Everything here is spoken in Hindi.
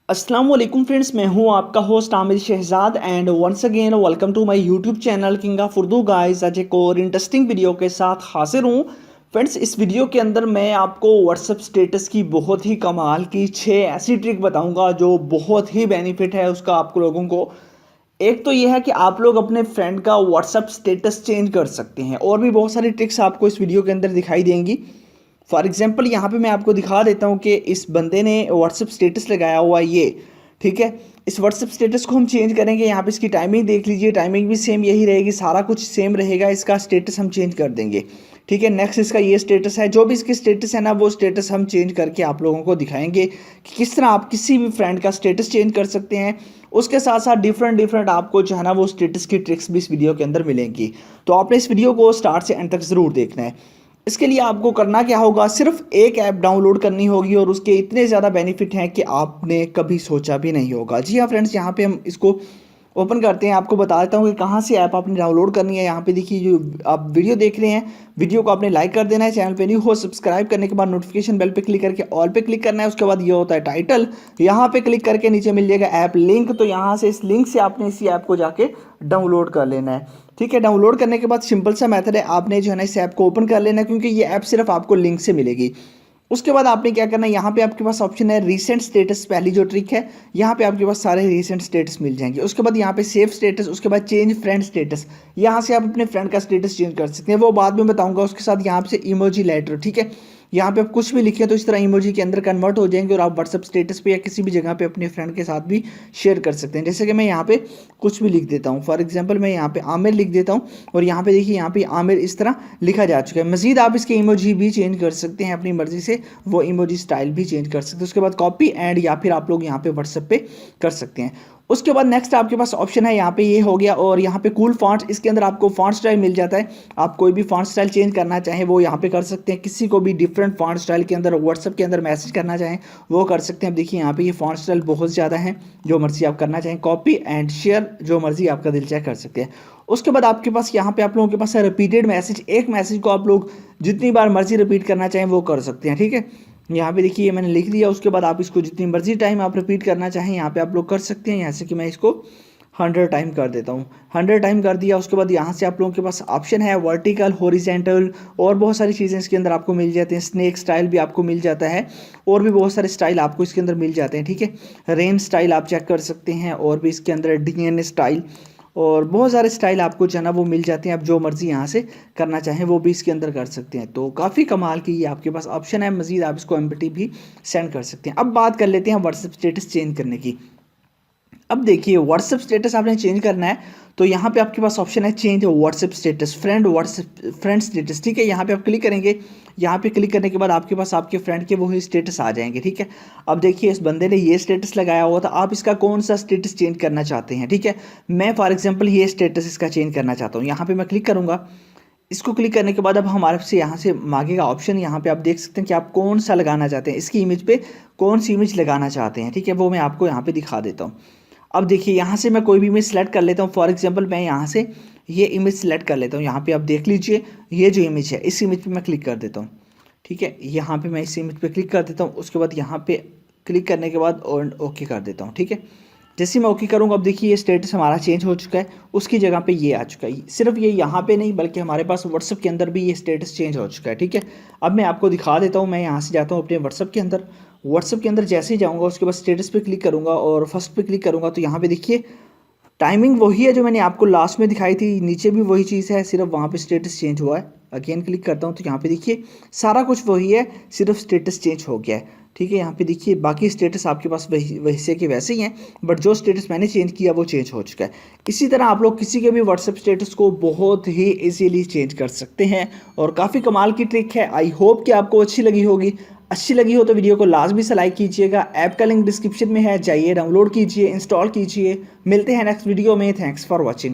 अस्सलाम वालेकुम फ्रेंड्स, मैं हूं आपका host Aamir Shahzad and once again welcome to my YouTube channel king of Urdu guys. आज एक और इंटरेस्टिंग वीडियो के साथ हाजिर हूं फ्रेंड्स। इस वीडियो के अंदर मैं आपको व्हाट्सएप स्टेटस की बहुत ही कमाल की 6 ऐसी ट्रिक बताऊंगा जो बहुत ही बेनिफिट है उसका आपको लोगों को। एक तो यह है कि आप लोग अपने फ्रेंड का व्हाट्सएप स्टेटस चेंज कर सकते हैं और भी बहुत सारी ट्रिक्स आपको इस वीडियो के अंदर दिखाई देंगी। फॉर एग्जाम्पल यहाँ पे मैं आपको दिखा देता हूँ कि इस बंदे ने व्हाट्सएप स्टेटस लगाया हुआ है ये, ठीक है। इस व्हाट्सएप स्टेटस को हम चेंज करेंगे। यहाँ पे इसकी टाइमिंग देख लीजिए, टाइमिंग भी सेम यही रहेगी, सारा कुछ सेम रहेगा, इसका स्टेटस हम चेंज कर देंगे, ठीक है। नेक्स्ट इसका ये स्टेटस है, जो भी इसके स्टेटस है ना वो स्टेटस हम चेंज करके आप लोगों को दिखाएंगे कि किस तरह आप किसी भी फ्रेंड का स्टेटस चेंज कर सकते हैं। उसके साथ साथ डिफरेंट आपको जो है ना वो स्टेटस की ट्रिक्स भी इस वीडियो के अंदर मिलेंगी। तो आपने इस वीडियो को स्टार्ट से एंड तक ज़रूर देखना है। इसके लिए आपको करना क्या होगा, सिर्फ एक ऐप डाउनलोड करनी होगी और उसके इतने ज़्यादा बेनिफिट हैं कि आपने कभी सोचा भी नहीं होगा। जी हाँ फ्रेंड्स, यहाँ पे हम इसको ओपन करते हैं। आपको बता देता हूँ कि कहाँ से ऐप आपने डाउनलोड करनी है। यहाँ पे देखिए, जो आप वीडियो देख रहे हैं, वीडियो को आपने लाइक कर देना है, चैनल पे न्यू हो सब्सक्राइब करने के बाद नोटिफिकेशन बेल पे क्लिक करके ऑल पे क्लिक करना है। उसके बाद ये होता है टाइटल, यहाँ पे क्लिक करके नीचे मिल जाएगा ऐप लिंक। तो यहाँ से इस लिंक से आपने इसी ऐप को जाके डाउनलोड कर लेना है, ठीक है। डाउनलोड करने के बाद सिंपल सा मेथड है, आपने जो है ना इस ऐप को ओपन कर लेना है क्योंकि ये ऐप सिर्फ आपको लिंक से मिलेगी। उसके बाद आपने क्या करना है, यहाँ पे आपके पास ऑप्शन है रीसेंट स्टेटस। पहली जो ट्रिक है, यहाँ पे आपके पास सारे रीसेंट स्टेटस मिल जाएंगे। उसके बाद यहाँ पे सेव स्टेटस, उसके बाद चेंज फ्रेंड स्टेटस, यहाँ से आप अपने फ्रेंड का स्टेटस चेंज कर सकते हैं, वो बाद में बताऊंगा। उसके साथ यहाँ से इमोजी लेटर, ठीक है। यहाँ पे आप कुछ भी लिखे तो इस तरह इमोजी के अंदर कन्वर्ट हो जाएंगे और आप व्हाट्सएप स्टेटस पे या किसी भी जगह पे अपने फ्रेंड के साथ भी शेयर कर सकते हैं। जैसे कि मैं यहाँ पे कुछ भी लिख देता हूँ, फॉर एग्जांपल मैं यहाँ पे आमिर लिख देता हूँ और यहाँ पे देखिए, यहाँ पे आमिर इस तरह लिखा जा चुका है। मजीद आप इसके इमोजी भी चेंज कर सकते हैं अपनी मर्जी से, वो इमोजी स्टाइल भी चेंज कर सकते हैं। उसके बाद कॉपी एंड या फिर आप लोग यहाँ पे व्हाट्सएप पे कर सकते हैं। उसके बाद नेक्स्ट आपके पास ऑप्शन है, यहाँ पे ये हो गया, और यहाँ पे कूल फॉन्ट्स, इसके अंदर आपको फॉन्ट स्टाइल मिल जाता है। आप कोई भी फॉन्ट स्टाइल चेंज करना चाहें वो यहाँ पे कर सकते हैं। किसी को भी डिफरेंट फॉन्ट स्टाइल के अंदर व्हाट्सएप के अंदर मैसेज करना चाहें वो कर सकते हैं। अब देखिए यहाँ पे ये फॉन्ट स्टाइल बहुत ज़्यादा है, जो मर्जी आप करना चाहें, कॉपी एंड शेयर जो मर्जी आपका दिल चाहे कर सकते हैं। उसके बाद आपके पास यहाँ पे आप लोगों के पास है रिपीटेड मैसेज। एक मैसेज को आप लोग जितनी बार मर्जी रिपीट करना चाहें वो कर सकते हैं, ठीक है। यहाँ पे देखिए मैंने लिख दिया। उसके बाद आप इसको जितनी मर्जी टाइम आप रिपीट करना चाहें यहाँ पे आप लोग कर सकते हैं। यहाँ से कि मैं इसको 100 टाइम कर देता हूँ, 100 टाइम कर दिया। उसके बाद यहाँ से आप लोगों के पास ऑप्शन है वर्टिकल, हॉरिजॉन्टल और बहुत सारी चीज़ें इसके अंदर आपको मिल जाती हैं। स्नेक स्टाइल भी आपको मिल जाता है और भी बहुत सारे स्टाइल आपको इसके अंदर मिल जाते हैं, ठीक है। रेन स्टाइल आप चेक कर सकते हैं और भी इसके अंदर डीएनए स्टाइल और बहुत सारे स्टाइल आपको जो है ना वो मिल जाते हैं। आप जो मर्जी यहाँ से करना चाहें वो भी इसके अंदर कर सकते हैं। तो काफ़ी कमाल की ये आपके पास ऑप्शन है। मजीद आप इसको एमपीटी भी सेंड कर सकते हैं। अब बात कर लेते हैं व्हाट्सएप स्टेटस चेंज करने की। अब देखिए व्हाट्सएप स्टेटस आपने चेंज करना है तो यहाँ पे आपके पास ऑप्शन है change WhatsApp status, WhatsApp friend status, ठीक है। यहाँ पे आप क्लिक करेंगे। यहाँ पे क्लिक करने के बाद आपके पास आपके फ्रेंड के वही स्टेटस आ जाएंगे, ठीक है। अब देखिए इस बंदे ने ये स्टेटस लगाया हुआ था, आप इसका कौन सा स्टेटस चेंज करना चाहते हैं, ठीक है। मैं फॉर एग्जाम्पल ये स्टेटस इसका चेंज करना चाहता हूँ। यहाँ पर मैं क्लिक करूँगा। इसको क्लिक करने के बाद अब हमारे से यहाँ से मांगेगा ऑप्शन। यहाँ पे आप देख सकते हैं कि आप कौन सा लगाना चाहते हैं, इसकी इमेज पे कौन सी इमेज लगाना चाहते हैं, ठीक है। वो मैं आपको यहाँ पे दिखा देता हूँ। अब देखिए यहाँ से मैं कोई भी इमेज सेलेक्ट कर लेता हूँ। फॉर एग्जांपल मैं यहाँ से ये इमेज सेलेक्ट कर लेता हूँ। यहाँ पे आप देख लीजिए ये जो इमेज है इस इमेज पे मैं क्लिक कर देता हूँ, ठीक है। यहाँ पे मैं इस इमेज पे क्लिक कर देता हूँ। उसके बाद यहाँ पे क्लिक करने के बाद और ओके कर देता हूँ, ठीक है। जैसे मैं ओके करूँगा अब देखिए ये स्टेटस हमारा चेंज हो चुका है, उसकी जगह पे ये आ चुका है। सिर्फ ये यहाँ पे नहीं बल्कि हमारे पास व्हाट्सएप के अंदर भी ये स्टेटस चेंज हो चुका है, ठीक है। अब मैं आपको दिखा देता हूँ। मैं यहाँ से जाता हूँ अपने व्हाट्सएप के अंदर। व्हाट्सएप के अंदर जैसे ही जाऊँगा उसके बाद स्टेटस पे क्लिक करूँगा और फर्स्ट पे क्लिक करूँगा तो यहाँ पे देखिए टाइमिंग वही है जो मैंने आपको लास्ट में दिखाई थी, नीचे भी वही चीज़ है, सिर्फ वहाँ पे स्टेटस चेंज हुआ है। अगेन क्लिक करता हूँ तो यहाँ पे देखिए सारा कुछ वही है, सिर्फ स्टेटस चेंज हो गया है, ठीक है। यहाँ पे देखिए बाकी स्टेटस आपके पास वैसे के वैसे ही हैं, बट जो स्टेटस मैंने चेंज किया वो चेंज हो चुका है। इसी तरह आप लोग किसी के भी व्हाट्सएप स्टेटस को बहुत ही इजीली चेंज कर सकते हैं और काफ़ी कमाल की ट्रिक है। आई होप कि आपको अच्छी लगी होगी। अच्छी लगी हो तो वीडियो को लाजमी से लाइक कीजिएगा। ऐप का लिंक डिस्क्रिप्शन में है, जाइए डाउनलोड कीजिए, इंस्टॉल कीजिए। मिलते हैं नेक्स्ट वीडियो में। Thanks for watching.